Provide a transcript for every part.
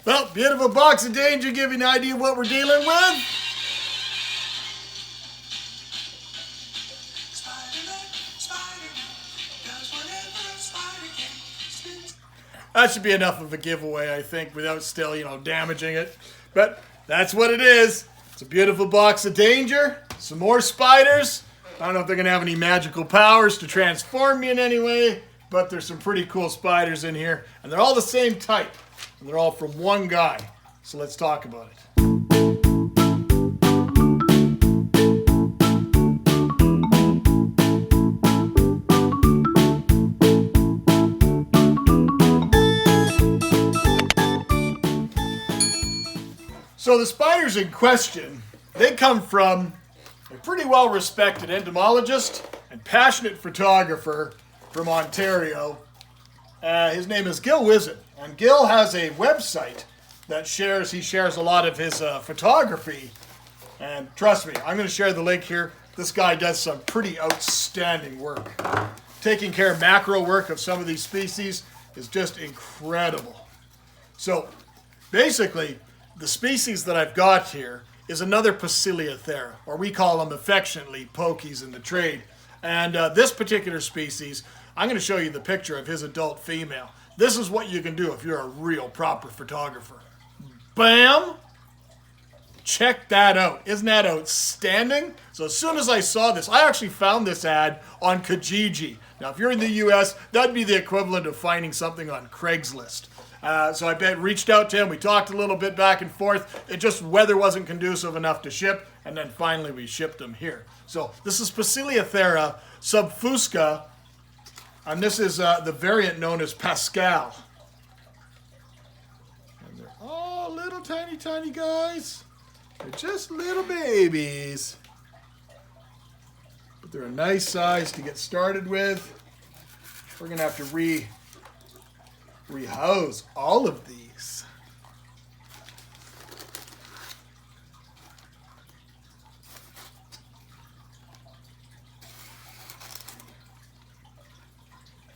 Well, beautiful box of danger, give you an idea of what we're dealing with. That should be enough of a giveaway, I think, without still, damaging it. But that's what it is. It's a beautiful box of danger. Some more spiders. I don't know if they're going to have any magical powers to transform me in any way, but there's some pretty cool spiders in here. And they're all the same type. And they're all from one guy. So let's talk about it. So the spiders in question, they come from a pretty well-respected entomologist and passionate photographer from Ontario. His name is Gil Wizen, and Gil has a website that he shares a lot of his photography. And trust me, I'm going to share the link here. This guy does some pretty outstanding work. Taking care of macro work of some of these species is just incredible. So basically, the species that I've got here is another Poecilothera, or we call them affectionately pokies in the trade. And this particular species, I'm going to show you the picture of his adult female. This is what you can do if you're a real proper photographer. Bam! Check that out. Isn't that outstanding? So as soon as I saw this, I actually found this ad on Kijiji. Now, if you're in the US, that'd be the equivalent of finding something on Craigslist. So I reached out to him. We talked a little bit back and forth. Weather wasn't conducive enough to ship, and then finally we shipped them here. So this is Poecilothera subfusca, and this is the variant known as Pascal. And they're all little tiny, tiny guys. They're just little babies. But they're a nice size to get started with. We're going to have to rehouse all of these.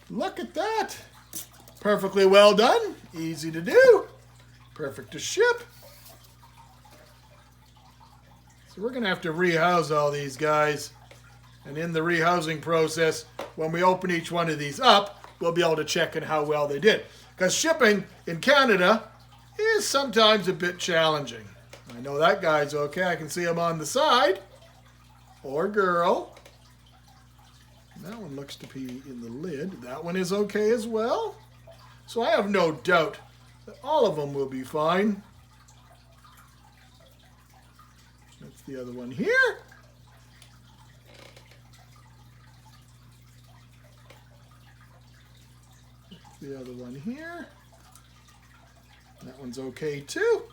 Look at that. Perfectly well done. Easy to do. Perfect to ship. So we're going to have to rehouse all these guys. And in the rehousing process, when we open each one of these up, we'll be able to check on how well they did. Because shipping in Canada is sometimes a bit challenging. I know that guy's okay. I can see him on the side. Or girl. That one looks to be in the lid. That one is okay as well. So I have no doubt that all of them will be fine. That's the other one here. The other one here. That one's okay too.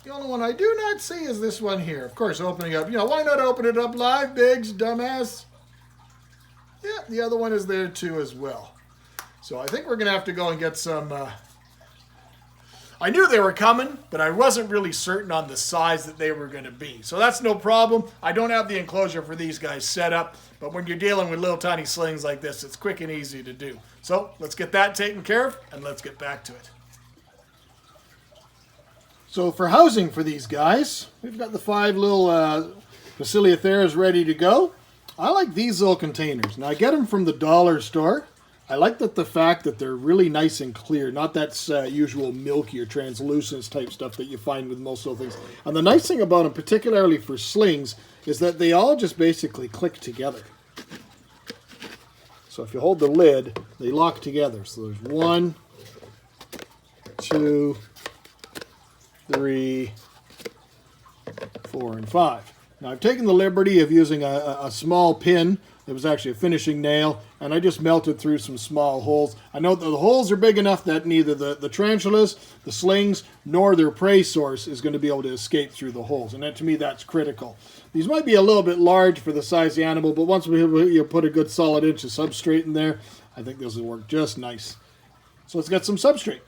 The only one I do not see is this one here. Of course, opening up. Why not open it up live, Biggs, dumbass? Yeah, the other one is there too as well. So I think we're going to have to go and get some... I knew they were coming, but I wasn't really certain on the size that they were going to be. So that's no problem. I don't have the enclosure for these guys set up, but when you're dealing with little tiny slings like this, it's quick and easy to do. So let's get that taken care of, and let's get back to it. So for housing for these guys, we've got the 5 little Poecilotheras ready to go. I like these little containers. Now I get them from the dollar store. I like the fact that they're really nice and clear, not that usual milky or translucent type stuff that you find with most of the things. And the nice thing about them, particularly for slings, is that they all just basically click together. So if you hold the lid, they lock together. So there's 1, 2, 3, 4, and 5. Now I've taken the liberty of using a small pin. It was actually a finishing nail, and I just melted through some small holes. I know that the holes are big enough that neither the tarantulas, the slings, nor their prey source is going to be able to escape through the holes, and to me that's critical. These might be a little bit large for the size of the animal, but once you put a good solid inch of substrate in there, I think this will work just nice. So let's get some substrate.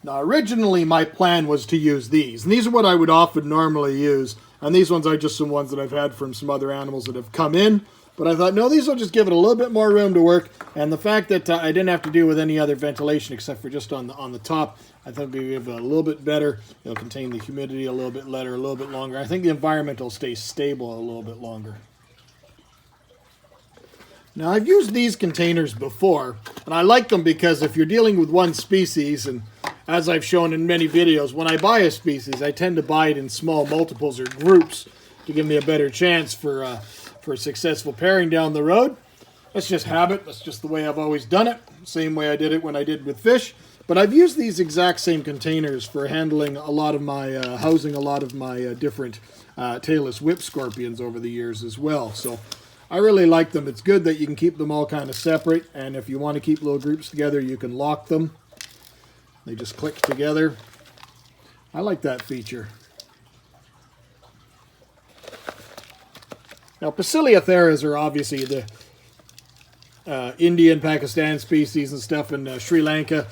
Now originally my plan was to use these, and these are what I would often normally use. And these ones are just some ones that I've had from some other animals that have come in. But I thought, no, these will just give it a little bit more room to work. And the fact that I didn't have to deal with any other ventilation except for just on the top, I think we give it a little bit better. It'll contain the humidity a little bit better, a little bit longer. I think the environment will stay stable a little bit longer. Now, I've used these containers before, and I like them because if you're dealing with one species, and as I've shown in many videos, when I buy a species, I tend to buy it in small multiples or groups to give me a better chance for a successful pairing down the road. That's just habit. That's just the way I've always done it. Same way I did it when I did with fish. But I've used these exact same containers for handling a lot of my, housing a lot of my different tailless whip scorpions over the years as well. So I really like them. It's good that you can keep them all kind of separate. And if you want to keep little groups together, you can lock them. They just click together. I like that feature. Now, Paciliotheras are obviously the Indian, Pakistan species and stuff in Sri Lanka.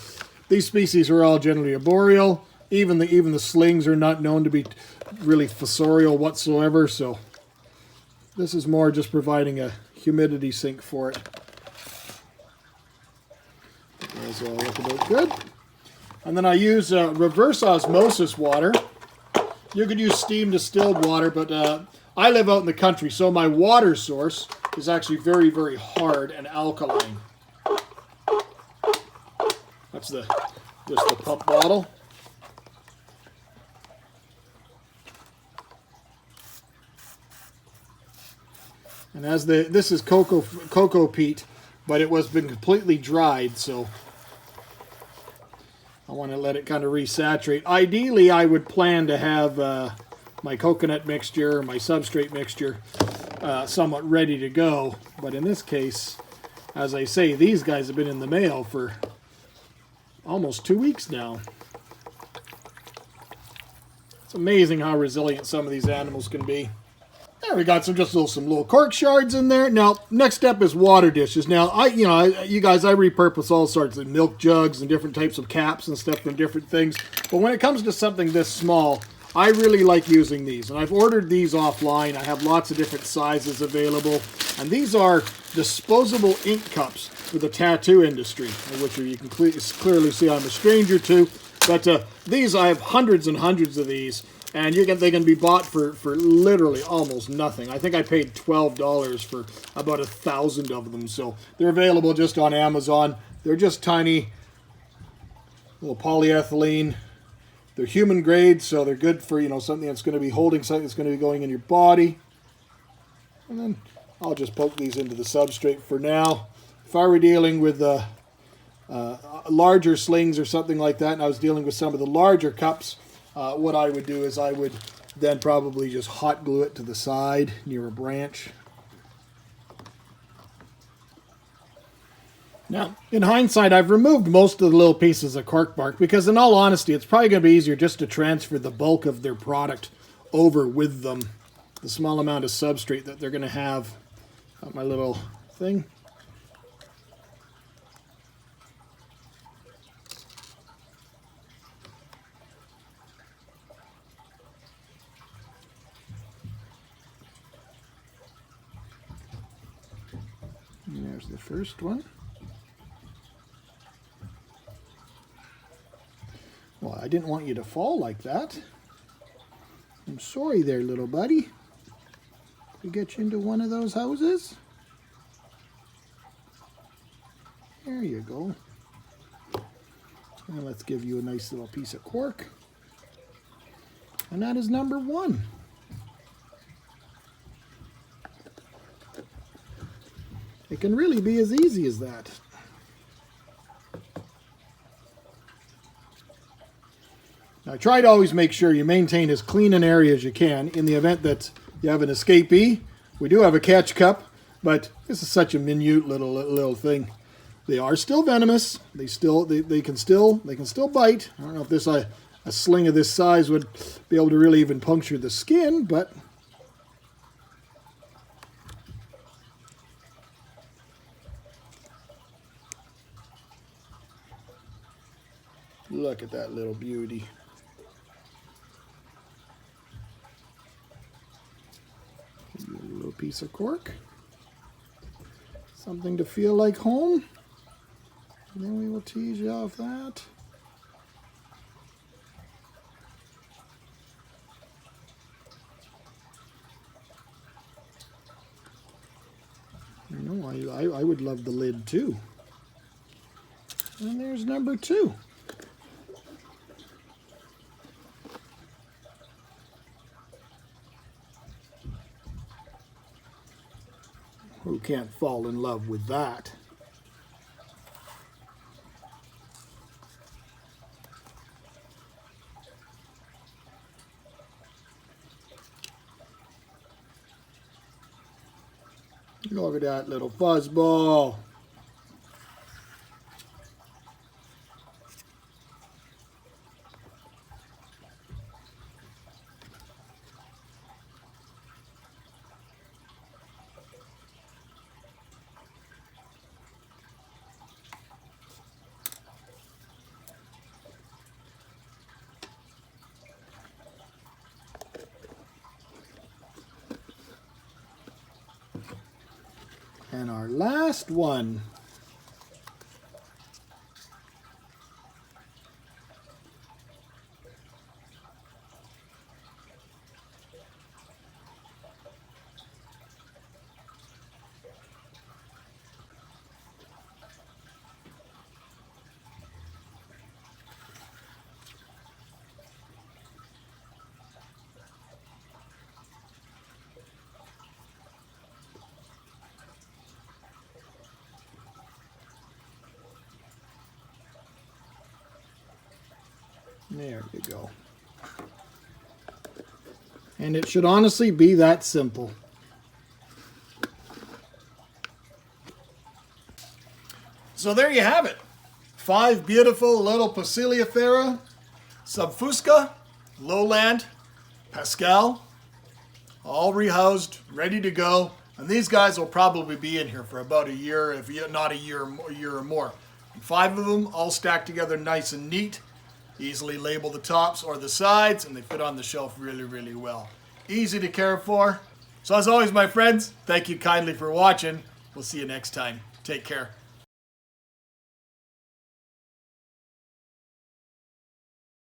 These species are all generally arboreal. Even the slings are not known to be really fossorial whatsoever. So this is more just providing a humidity sink for it. That's all look about good. And then I use reverse osmosis water. You could use steam distilled water, but I live out in the country, so my water source is actually very, very hard and alkaline. That's just the pump bottle. And as this is cocoa peat, but it was been completely dried, so I want to let it kind of resaturate. Ideally, I would plan to have my coconut mixture, my substrate mixture, somewhat ready to go. But in this case, as I say, these guys have been in the mail for almost 2 weeks now. It's amazing how resilient some of these animals can be. There, we got some little cork shards in there. Now, next step is water dishes. Now, you guys, I repurpose all sorts of milk jugs and different types of caps and stuff from different things. But when it comes to something this small, I really like using these. And I've ordered these offline. I have lots of different sizes available. And these are disposable ink cups for the tattoo industry, which you can clearly see I'm a stranger to. But these, I have hundreds and hundreds of these. And they can be bought for literally almost nothing. I think I paid $12 for about 1,000 of them. So they're available just on Amazon. They're just tiny, little polyethylene. They're human grade, so they're good for, something that's going to be holding something that's going to be going in your body. And then I'll just poke these into the substrate for now. If I were dealing with larger slings or something like that, and I was dealing with some of the larger cups, what I would do is I would then probably just hot glue it to the side near a branch. Now, in hindsight, I've removed most of the little pieces of cork bark because, in all honesty, it's probably going to be easier just to transfer the bulk of their product over with them. The small amount of substrate that they're going to have. Got my little thing. And there's the first one. Well, I didn't want you to fall like that. I'm sorry there, little buddy. We get you into one of those houses. There you go. And let's give you a nice little piece of cork. And that is number 1. It can really be as easy as that. Now, try to always make sure you maintain as clean an area as you can in the event that you have an escapee. We do have a catch cup, but this is such a minute little thing. They are still venomous. They can still bite. I don't know if this a sling of this size would be able to really even puncture the skin, but look at that little beauty. A little piece of cork. Something to feel like home. And then we will tease you off that. No, I would love the lid too. And there's number 2. Who can't fall in love with that? Look at that little fuzzball. And our last one. There you go. And it should honestly be that simple. So there you have it. 5 beautiful little Poecilothera, Subfusca, Lowland, Pascal, all rehoused, ready to go. And these guys will probably be in here for about a year, if not a year or more. And 5 of them all stacked together nice and neat. Easily label the tops or the sides, and they fit on the shelf really, really well. Easy to care for. So as always, my friends, thank you kindly for watching. We'll see you next time. Take care.